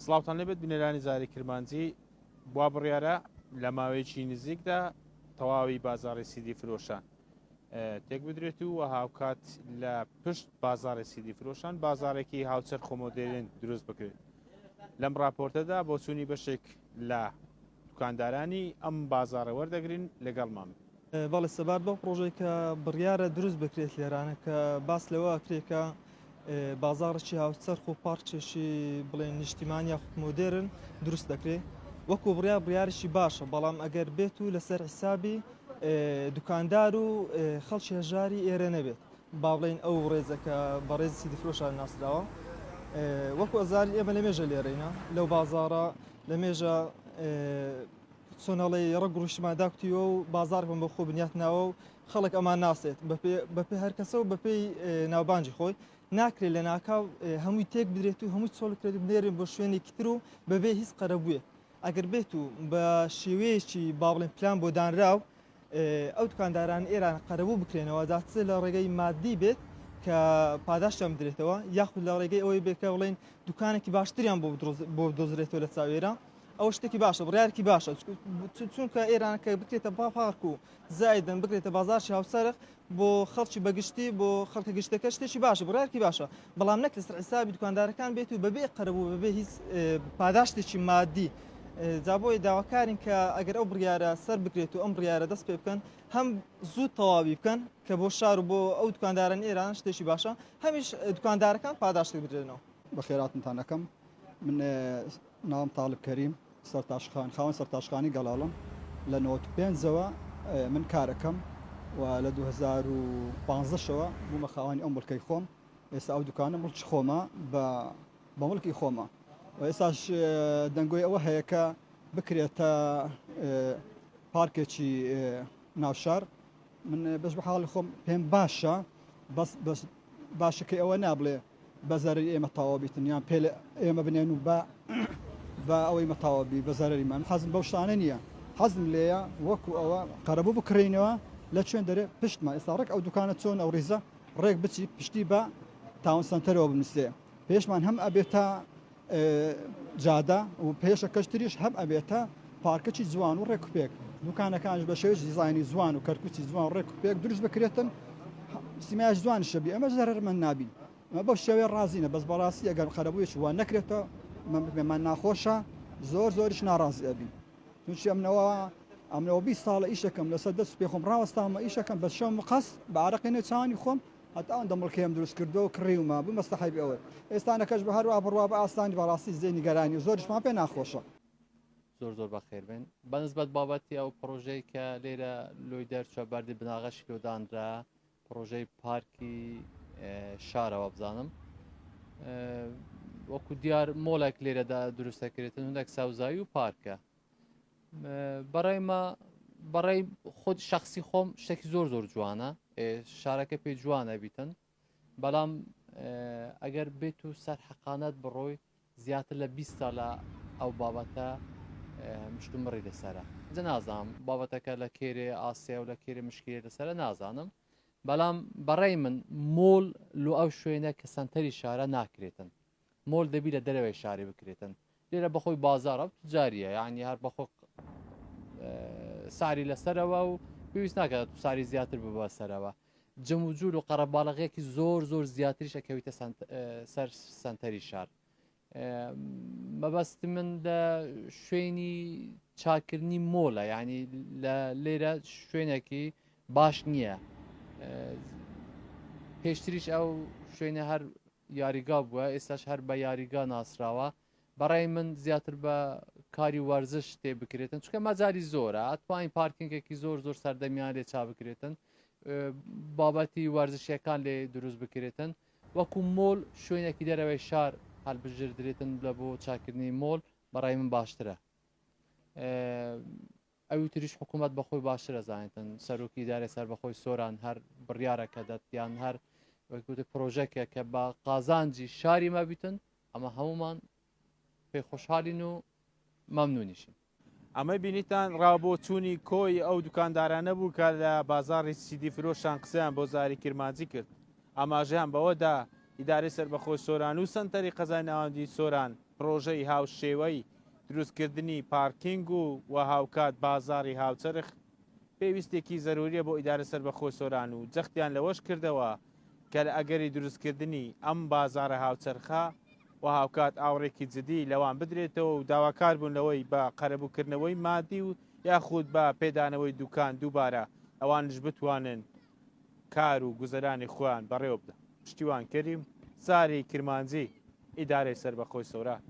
سڵاوتان لێبێت بنێرانی زاری کرمانجی بوا بڕیارە لە ماوەیەکی نزیکدا تەواوی بازاڕی سیدی فرۆشان تێک بدرێت و هاوکات لە پشت بازاڕی سیدی فرۆشان بازارێکی هاوچەر خۆمۆدێرن دروست بکرێت. لەم راپۆرتەدا بۆ چوونی بەشێک لە دوکاندارانی ئەم بازاڕە وەردەگرین لەگەڵمان. بەڵێ سەبات بەو پرۆژەی کە بڕیارە دروست بکرێت لێرانە کە باس لەوە کرێکە بازاڕێکی هاوچەرخ و پارچێکی بڵێن نیشتیمانی یا مۆدێرن دروست دەکرێت وەکو بڕیارێکی باشە، بەڵام ئەگەر بێت و لەسەر حسابی دوکاندار و خەڵکی هەژاری ئێرە نەبێت با بڵێن ئەو ڕێزەکە بە ڕێزی سیدی فرۆشان ناسراوە وەکو ئەزاری ئێمە لە مێژە لێرەینە لەو بازاڕە لە مێژە چۆنەڵی ڕەگ ڕوشمان داکتیوە و بازارێکم بە خۆ بنیات ناوە و خەڵک ئەمان ناسێت بەپێ هەر کەسە و بەپێی ناوبانجی خۆی ناکرێت لە ناکاو هەمووی تێک بدرێت و هەمووی چۆڵکرێت بنێرن بۆ شوێنێکی تر و بەبێ هیچ قەرەبوویە. ئەگەر بێت و بە شێوەیەکی با بڵێن پلان بۆ دانراو ئەو دوکانداران ئێران قەرەبوو بکرێنەوە داچ لە ڕێگەی مادی بێت کە پاداشتان بدرێتەوە یاخود لە ڕێگەی ئەوەی بێکە بڵێن دوکانێکی باشتریان بۆ دۆزرێتەوە لە چاوێرە ئەو شتێکی باشە بڕیارێکی باشە چونکە ئێرانەکە بکرێتە پاپارک و زایدن بکرێتە بازارشی هاوسەرخ بۆ خەڵکی بەگشتی بۆ خەڵکە گشتەکە شتێکی باشە بڕیارکی باشە، بەڵام نەک لەسەر حسابی دوکاندارەکان بێت و بەبێ قەرەبوو بەبێ هیچ پاداشتێکی مادی جا بۆی داواکارین کە ئەگەر ئەو بڕیارە سەر بکرێت و ئەم بڕیارە دەست پێ بکەن هەم زوو تەواوی بکەن کە بۆ شار و بۆ ئەو دوکانداران ئێران شتێکی باشە هەمیش دوکاندارەکان پاداشتی بدرێنەوە. بەخێراتتان دەکەم من ناوم تاالب کەریم سەرتاشخان خاوەن سەرتاشخانی گەڵاڵم لە 95ەوە من کارەکەم و لە 2015ەوە بوومە خاوەنی ئەم مڵکەی خۆم ئێستا ئەو دوکانە مڵکی خۆمە بە مڵکی خۆمە و ئێستاش دەنگۆی ئەوە هەیە کە بکرێتە پارکێکی ناوشار من بەش بە حاڵی خۆم پێم باشە بەس باشەکەی ئەوە نابڵێ بەزەری ئێمە تاوا بیتن یان پێ ئێمە بنێن و بە ئەوەی مەتاوەبی بە زەرریمان حەزم بەو شتانە نییە حەزم لێیە وەکو ئەوە قەرەبوو بکڕینەوە لە چێن دەرێ پشتمان ئێستا ڕێک ئەو دوکانە چۆن ئەو ڕیزە ڕێک بچی پشتی بە تاون سنتەرەوە بنووسێ پێشمان هەم ئەبێتە جادە و پێشە کەشتریش هەم ئەبێتە پارکەی جوان و ڕێک و پێک دوکانەکانش بە شێوەی دیزاینی جوان و کەرکوچی جوان ڕێک و پێک دروست بکرێتن سیمایش جوان شەبی ئەمە زەرمە نابین ئەمە بەو شێوەیە ڕازینە بەس بەڕاستی ئەگەر قەرەبوویەکی وان نەکرێتەوە من ناخۆشە زۆریش ناڕازی ئەبین چونچی ئەمنەوە 20 ساڵە ئیشەکەم لەسەر دەست پێخۆم ڕاوەستامە ئیشەکەم بە شەم قەس بە عارەقینە چانی خۆم هەتا ئەم دەمڵکەم دروست کردەوە کڕیومە بوو مەستەحیب ئەوە ئێستانەکەش بە هەروە بڕوا بە ئاسانی بەڕاستی زێنی گەرانی و زۆرشمان پێ ناخۆشە. زۆر بەخێربێن بەنسبەت بابەتی ئەو پرۆژەی کە لێرە لۆی دەرچوە بەردی بناغەشی لۆدانرا پرۆژەی پارکی شارەوە بزانم وەکو دیار مۆڵێک لێرەدا دروستەکرێتن هەندێک ساوزایی و پارکە بەڕێی خۆت شخصی خۆم شتێکی زۆر جوانە شارەکە پێی جوانە بیتن بەڵام ئەگەر بێت و سەر حەقانەت بڕۆی زیاتر لە 20 ساڵە ئەو بابەتە مشتومڕی لەسرە جە نازانم بابەتەکە لە کێرێ ئاسیا و لە کێرە مشکێ لەسرە نازانم بەڵام بەڕێی من مۆڵ لۆ ئەو شوێنە کە سنتەری شارە ناکرێتن مۆڵ دەبی لە دەرەوەی شاری بکرێتن لێرە بەخۆی بازارە جاریە یعنی هەر بەخۆ ساری لەسەرەوە و پێویست ناکات ساری زیاتر ببە سەرەوە جەم و جوور و قەرەباڵغەیەکی زۆر زیاتریش ئەکەویتە سەر سنتەری شار مەبەستی من لە شوێنی چاکردنی مۆڵە یعنی لە لێرە شوێنێکی باش نییە پێشتریش ئەو شوێنە هەر یاریگا بووە ئێستاش هەر بە یاریگا ناسراوە بەڕای من زیاتر بە کاری وەرزش تێ بکرێتن چونکە مەجاری زۆرە ئەتوانین پارکینگێکی زۆر سەردەمیان لێ چا بکرێتن بابەتی وەرزشیەکان لێ دروست بکرێتن وەکو مۆڵ شوێنێکی دەرەوەی شار هەڵبژێردرێتن لە بۆ چاکردنی مۆڵ بەڕای من باشترە ئەوی تریش حکوومەت بەخۆی باشترە زانێتن سەرۆکی دارێ سەر بەخۆی سۆران هەر بڕیارەکە دەتیان هەر وەکوتە پرۆژەکە کە بە قازانجی شاری مەبیتن ئەمە هەمومان پێی خۆشحالین و مەمنونیشین. ئەمە بینیتان ڕابۆ چوونی کۆی ئەو دوکاندارانە بوو کە لە بازاڕی سیدی فرۆشان قسەیان بۆ زاری کرمانجی کرد ئاماژەیان بەوەدا ئیدارەی سەربەخۆی سۆران و سنتەری قەزای ناوەندی سۆران پرۆژەی هاوشێوەی دروستکردنی پارکینگ و هاوکات بازاری هاوچەرخ پێویستێکی زەروریە بۆ ئیدارە سەربەخۆی سۆران و جەختیان لەوەش کردەوە کە لە ئەگەری دروستکردنی ئەم بازارە هاوچەرخە و هاوکات ئاوڕێکی جدی لەوان بدرێتەوە و داواکار بوون لەوەی بە قەرەبووکردنەوەی مادی و یاخود بە پێدانەوەی دوکان دووبارە ئەوانش بتوانن کار و گوزەرانی خۆیان بەڕێوە بدەن. پشتیوان کەریم ساری کرمانجی ئیدارەی سەربەخۆی سۆران.